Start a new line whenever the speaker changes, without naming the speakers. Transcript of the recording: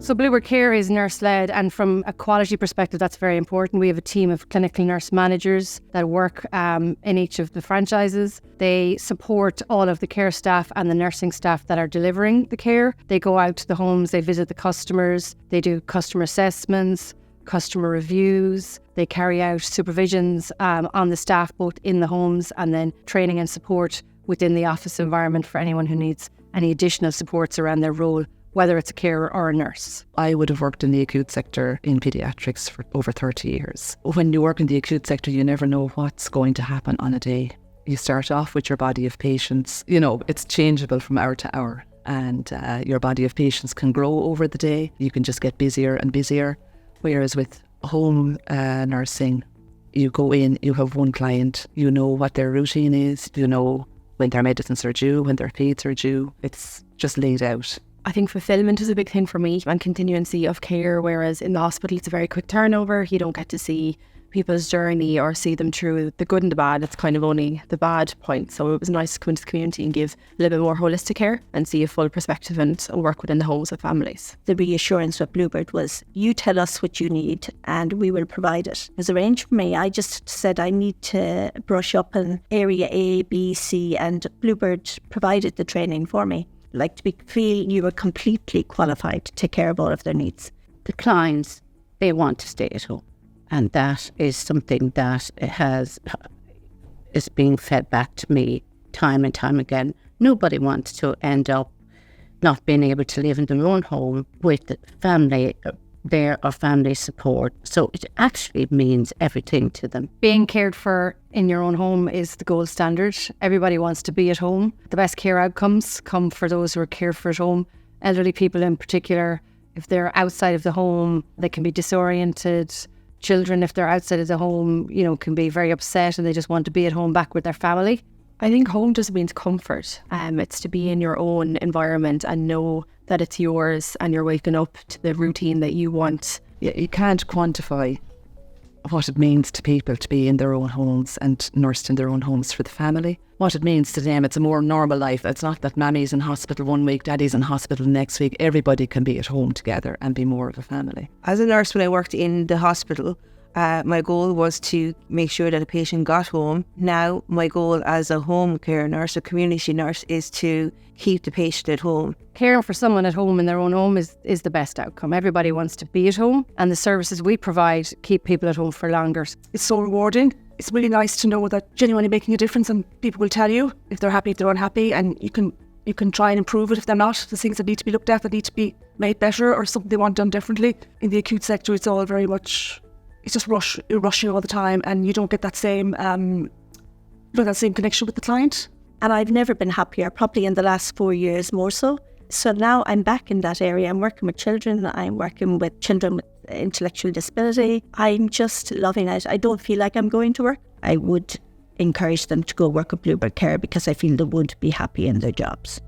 So Bluebird Care is nurse-led, and from a quality perspective, that's very important. We have a team of clinical nurse managers that work in each of the franchises. They support all of the care staff and the nursing staff that are delivering the care. They go out to the homes, they visit the customers, they do customer assessments, customer reviews. They carry out supervisions on the staff, both in the homes and then training and support within the office environment for anyone who needs any additional supports around their role, whether it's a carer or a nurse.
I would have worked in the acute sector in paediatrics for over 30 years. When you work in the acute sector, you never know what's going to happen on a day. You start off with your body of patients. You know, it's changeable from hour to hour, and your body of patients can grow over the day. You can just get busier and busier. Whereas with home nursing, you go in, you have one client, you know what their routine is, you know when their medicines are due, when their feeds are due. It's just laid out.
I think fulfillment is a big thing for me, and continuity of care, whereas in the hospital it's a very quick turnover. You don't get to see people's journey or see them through the good and the bad. It's kind of only the bad point. So it was nice to come into the community and give a little bit more holistic care and see a full perspective and work within the homes of families.
The reassurance with Bluebird was, you tell us what you need and we will provide it. It was arranged for me. I just said I need to brush up in area A, B, C, and Bluebird provided the training for me. Like to feel you were completely qualified to take care of all of their needs.
The clients, they want to stay at home. And that is something that is being fed back to me time and time again. Nobody wants to end up not being able to live in their own home with the family there or family support. So it actually means everything to them.
Being cared for in your own home is the gold standard. Everybody wants to be at home. The best care outcomes come for those who are cared for at home. Elderly people in particular, if they're outside of the home, they can be disoriented. Children, if they're outside of the home, you know, can be very upset and they just want to be at home back with their family.
I think home just means comfort. It's to be in your own environment and know that it's yours and you're waking up to the routine that you want.
You can't quantify what it means to people to be in their own homes and nursed in their own homes for the family. What it means to them, it's a more normal life. It's not that mammy's in hospital one week, daddy's in hospital next week. Everybody can be at home together and be more of a family.
As a nurse, when I worked in the hospital, my goal was to make sure that a patient got home. Now, my goal as a home care nurse, a community nurse, is to keep the patient at home.
Caring for someone at home in their own home is the best outcome. Everybody wants to be at home, and the services we provide keep people at home for longer.
It's so rewarding. It's really nice to know that genuinely making a difference, and people will tell you if they're happy, if they're unhappy, and you can try and improve it if they're not. The things that need to be looked at, that need to be made better, or something they want done differently. In the acute sector, it's all very much, it's just rushing all the time, and you don't get that same connection with the client.
And I've never been happier, probably in the last 4 years more so. So now I'm back in that area. I'm working with children. I'm working with children with intellectual disability. I'm just loving it. I don't feel like I'm going to work. I would encourage them to go work at Bluebird Care because I feel they would be happy in their jobs.